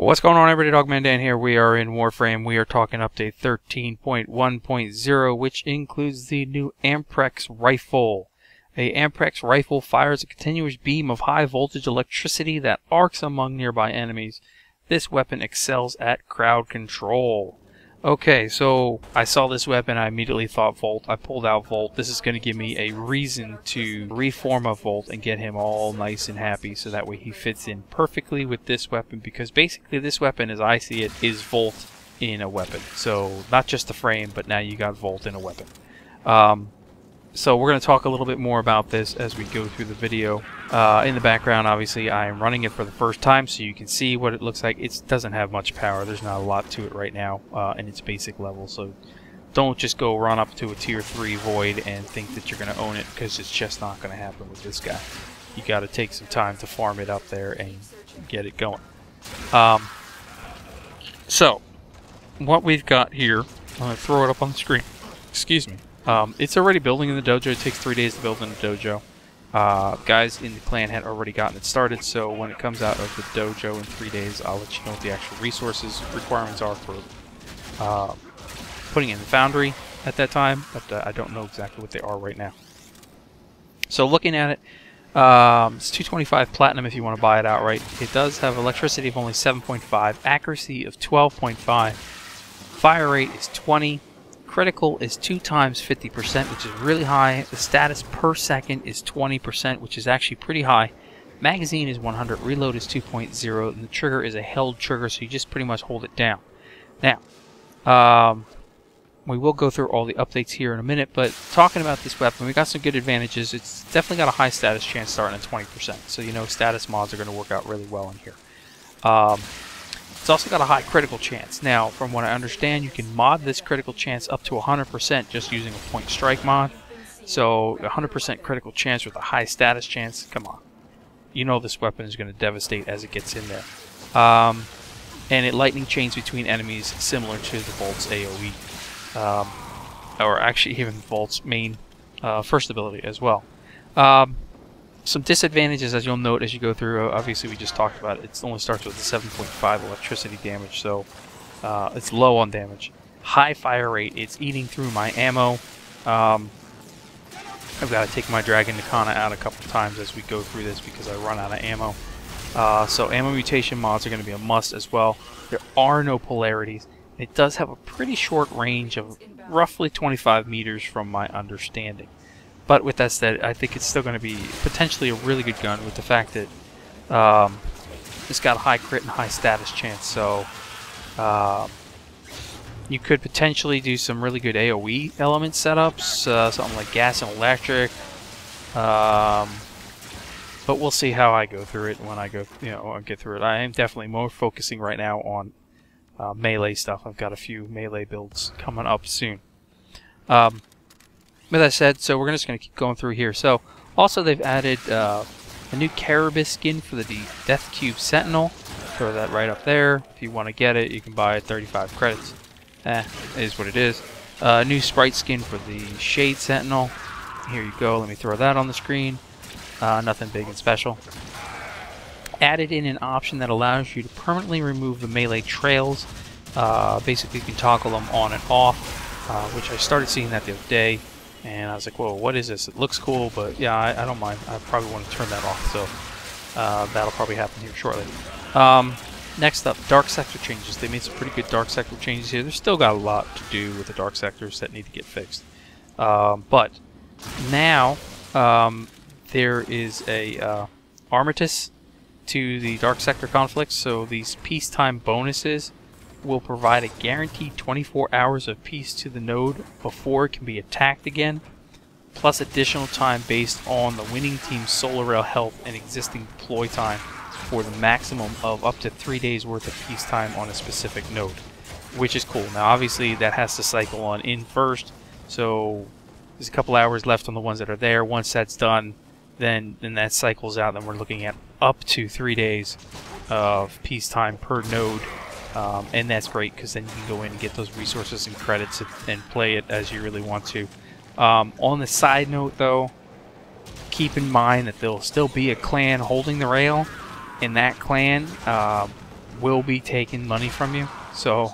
What's going on, everybody? Dogman Dan here. We are in Warframe. We are talking update 13.1.0, which includes the new AMPREX rifle. A AMPREX rifle fires a continuous beam of high voltage electricity that arcs among nearby enemies. This weapon excels at crowd control. Okay, so I saw this weapon, I immediately thought Volt. I pulled out Volt. This is going to give me a reason to reform a Volt and get him all nice and happy, so that way he fits in perfectly with this weapon, because basically this weapon, as I see it, is Volt in a weapon. So not just the frame, but now you got Volt in a weapon. So we're going to talk a little bit more about this as we go through the video. In the background, obviously, I am running it for the first time, so you can see what it looks like. It doesn't have much power. There's not a lot to it right now in its basic level, so don't just go run up to a tier 3 Void and think that you're going to own it, because it's just not going to happen with this guy. You got to take some time to farm it up there and get it going. So, what we've got here, I'm going to throw it up on the screen. Excuse me. It's already building in the dojo. It takes 3 days to build in the dojo. Guys in the clan had already gotten it started, so when it comes out of the dojo in 3 days, I'll let you know what the actual resources requirements are for putting in the foundry at that time, but I don't know exactly what they are right now. So looking at it, it's 225 platinum if you want to buy it outright. It does have electricity of only 7.5, accuracy of 12.5, fire rate is 20, critical is 2 times 50%, which is really high. The status per second is 20%, which is actually pretty high. Magazine is 100, reload is 2.0, and the trigger is a held trigger, so you just pretty much hold it down. Now, we will go through all the updates here in a minute, but talking about this weapon, we got some good advantages. It's definitely got a high status chance starting at 20%, so you know status mods are going to work out really well in here. It's also got a high critical chance. Now, from what I understand, you can mod this critical chance up to 100% just using a point strike mod. So, 100% critical chance with a high status chance, come on. You know this weapon is going to devastate as it gets in there. And it lightning chains between enemies, similar to the Volt's AoE. Or actually even Volt's main first ability as well. Some disadvantages, as you'll note as you go through, obviously we just talked about it. It only starts with a 7.5 electricity damage, so it's low on damage. High fire rate, it's eating through my ammo. I've got to take my Dragon Nikana out a couple times as we go through this because I run out of ammo. So ammo mutation mods are going to be a must as well. There are no polarities. It does have a pretty short range of roughly 25 meters from my understanding. But with that said, I think it's still going to be potentially a really good gun with the fact that it's got a high crit and high status chance. So you could potentially do some really good AoE element setups, something like gas and electric. But we'll see how I go through it when I go, get through it. I am definitely more focusing right now on melee stuff. I've got a few melee builds coming up soon. With that said, so we're just going to keep going through here. So, also they've added a new Caribou skin for the Death Cube Sentinel. Throw that right up there. If you want to get it, you can buy it 35 credits. It is what it is. New Sprite skin for the Shade Sentinel. Here you go. Let me throw that on the screen. Nothing big and special. Added in an option that allows you to permanently remove the melee trails. Basically, you can toggle them on and off, which I started seeing that the other day. And I was like, whoa, what is this? It looks cool, but yeah, I don't mind. I probably want to turn that off, so that'll probably happen here shortly. Next up, Dark Sector changes. They made some pretty good Dark Sector changes here. There's still got a lot to do with the Dark Sectors that need to get fixed. But now there is a armistice to the Dark Sector conflicts, so these peacetime bonuses will provide a guaranteed 24 hours of peace to the node before it can be attacked again, plus additional time based on the winning team's solar rail health and existing deploy time for the maximum of up to 3 days worth of peacetime on a specific node, which is cool. Now obviously that has to cycle on in first, so there's a couple hours left on the ones that are there. Once that's done, then that cycles out, then we're looking at up to 3 days of peacetime per node. And that's great because then you can go in and get those resources and credits and play it as you really want to. On the side note though, keep in mind that there'll still be a clan holding the rail. In that clan, will be taking money from you. So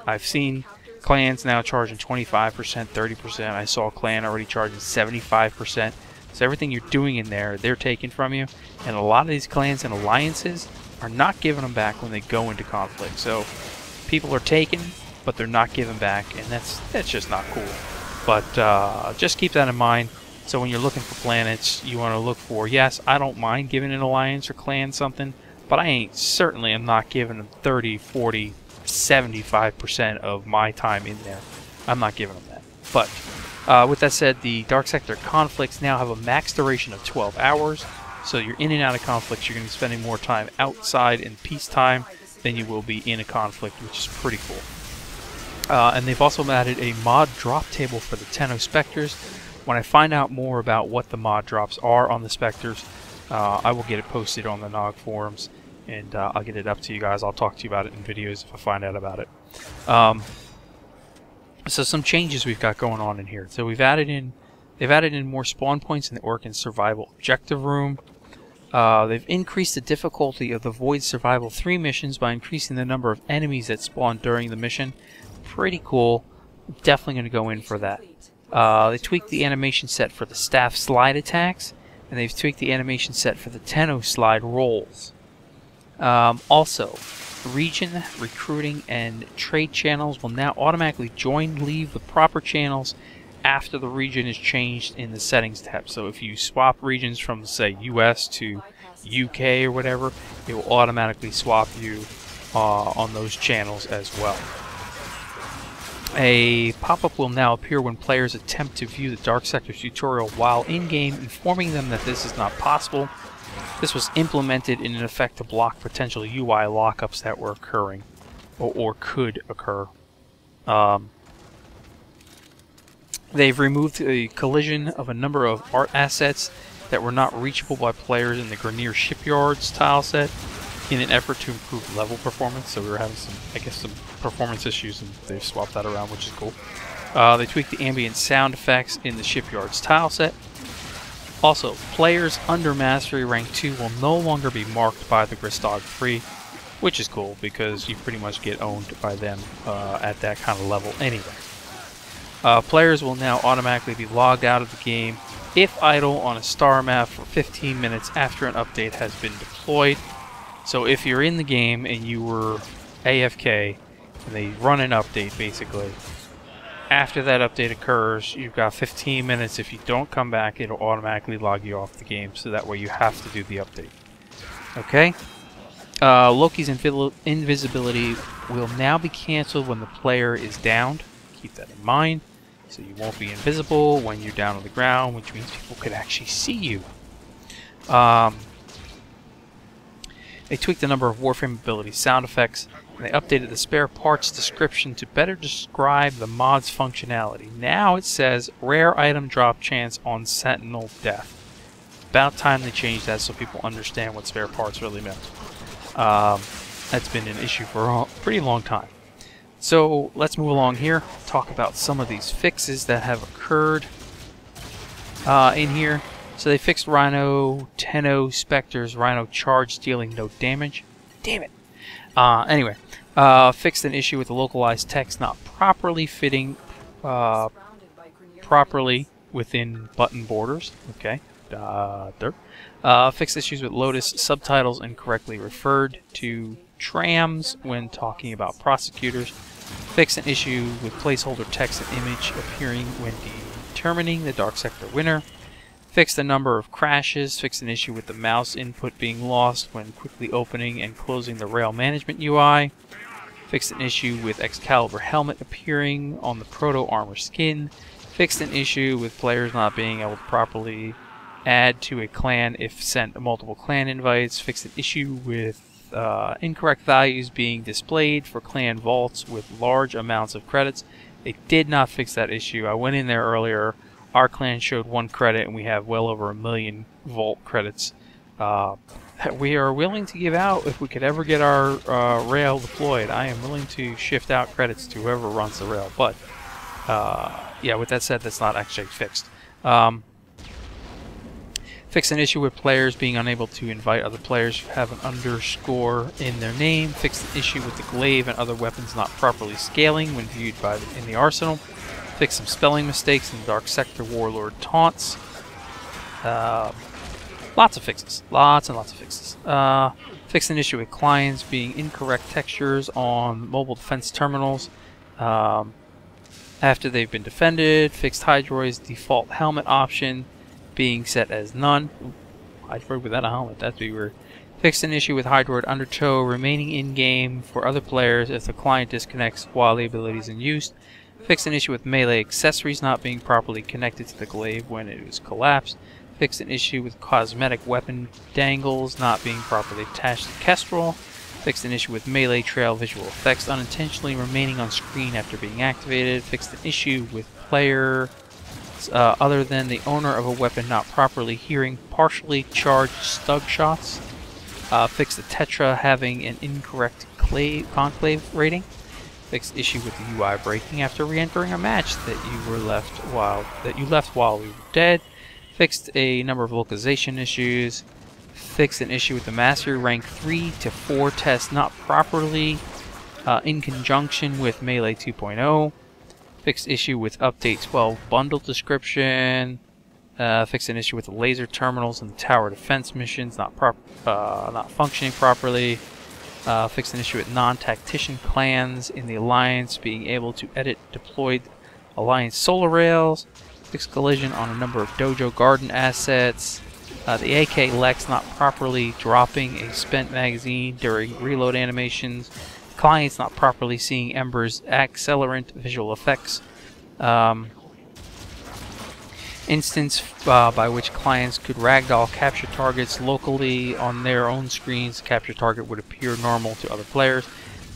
I've seen clans now charging 25%, 30%. I saw a clan already charging 75%. So everything you're doing in there, they're taking from you. And a lot of these clans and alliances are not giving them back when they go into conflict. So people are taking, but they're not giving back, and that's just not cool. But just keep that in mind. So when you're looking for planets, you want to look for, yes, I don't mind giving an alliance or clan something, but I certainly am not giving them 30, 40, 75% of my time in there. I'm not giving them that. But with that said, the Dark Sector conflicts now have a max duration of 12 hours. So you're in and out of conflicts. You're going to be spending more time outside in peacetime than you will be in a conflict, which is pretty cool. And they've also added a mod drop table for the Tenno Spectres. When I find out more about what the mod drops are on the Spectres, I will get it posted on the Nog forums, and I'll get it up to you guys. I'll talk to you about it in videos if I find out about it. So some changes we've got going on in here. So they've added in more spawn points in the Orc and Survival Objective Room. They've increased the difficulty of the Void Survival 3 missions by increasing the number of enemies that spawn during the mission. Pretty cool. Definitely going to go in for that. They tweaked the animation set for the staff slide attacks, and they've tweaked the animation set for the Tenno slide rolls. Also, region, recruiting, and trade channels will now automatically leave the proper channels after the region is changed in the settings tab. So if you swap regions from, say, US to UK or whatever, it will automatically swap you on those channels as well. A pop-up will now appear when players attempt to view the Dark Sector tutorial while in-game, informing them that this is not possible. This was implemented in an effect to block potential UI lockups that were occurring, or could occur. They've removed the collision of a number of art assets that were not reachable by players in the Grenier Shipyards tile set in an effort to improve level performance. So we were having some, I guess, some performance issues, and they've swapped that around, which is cool. They tweaked the ambient sound effects in the Shipyards tile set. Also, players under Mastery Rank 2 will no longer be marked by the Gristog 3, which is cool because you pretty much get owned by them at that kind of level anyway. Players will now automatically be logged out of the game if idle on a star map for 15 minutes after an update has been deployed. So if you're in the game and you were AFK and they run an update, basically, after that update occurs, you've got 15 minutes. If you don't come back, it'll automatically log you off the game, so that way you have to do the update. Okay? Loki's invisibility will now be cancelled when the player is downed. Keep that in mind. So you won't be invisible when you're down on the ground, which means people could actually see you. They tweaked the number of Warframe ability sound effects, and they updated the spare parts description to better describe the mod's functionality. Now it says rare item drop chance on Sentinel death. About time they changed that so people understand what spare parts really meant. That's been an issue for a pretty long time. So let's move along here, talk about some of these fixes that have occurred in here. So they fixed Rhino, Tenno Spectres, Rhino charge dealing no damage. Damn it! Anyway, fixed an issue with the localized text not properly fitting properly within button borders. Okay. Fixed issues with Lotus subtitles incorrectly referred to trams when talking about prosecutors. Fixed an issue with placeholder text and image appearing when determining the Dark Sector winner. Fixed a number of crashes. Fixed an issue with the mouse input being lost when quickly opening and closing the rail management UI. Fixed an issue with Excalibur helmet appearing on the proto armor skin. Fixed an issue with players not being able to properly add to a clan if sent multiple clan invites. Fixed an issue with incorrect values being displayed for clan vaults with large amounts of credits. They did not fix that issue. I went in there earlier. Our clan showed 1 credit, and we have well over 1 million vault credits that we are willing to give out if we could ever get our rail deployed. I am willing to shift out credits to whoever runs the rail. But yeah, with that said, that's not actually fixed. Fix an issue with players being unable to invite other players who have an underscore in their name. Fix an issue with the glaive and other weapons not properly scaling when viewed in the arsenal. Fix some spelling mistakes in the Dark Sector Warlord taunts. Lots of fixes. Lots and lots of fixes. Fix an issue with clients being incorrect textures on mobile defense terminals after they've been defended. Fixed Hydroid's default helmet option being set as none. Ooh, Hydroid without a helmet, that'd be weird. Fixed an issue with Hydroid Undertow remaining in-game for other players if the client disconnects while the ability is in use. Fixed an issue with melee accessories not being properly connected to the glaive when it was collapsed. Fixed an issue with cosmetic weapon dangles not being properly attached to Kestrel. Fixed an issue with melee trail visual effects unintentionally remaining on screen after being activated. Fixed an issue with player other than the owner of a weapon not properly hearing partially charged stug shots. Fixed the Tetra having an incorrect conclave rating. Fixed issue with the UI breaking after re-entering a match that you left while we were dead. Fixed a number of localization issues. Fixed an issue with the Mastery Rank 3 to 4 test not properly in conjunction with Melee 2.0. Fixed issue with Update 12 bundle description. Fixed an issue with the laser terminals and the tower defense missions not functioning properly. Fixed an issue with non-tactician clans in the Alliance being able to edit deployed Alliance solar rails. Fixed collision on a number of Dojo Garden assets. The AK Lex not properly dropping a spent magazine during reload animations. Clients not properly seeing Ember's accelerant visual effects. Instance by which clients could ragdoll capture targets locally on their own screens. The capture target would appear normal to other players.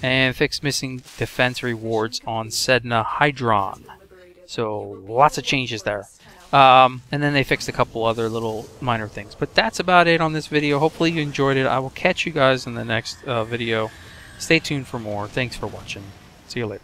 And fixed missing defense rewards on Sedna Hydron. So lots of changes there. And then they fixed a couple other little minor things. But that's about it on this video. Hopefully you enjoyed it. I will catch you guys in the next video. Stay tuned for more. Thanks for watching. See you later.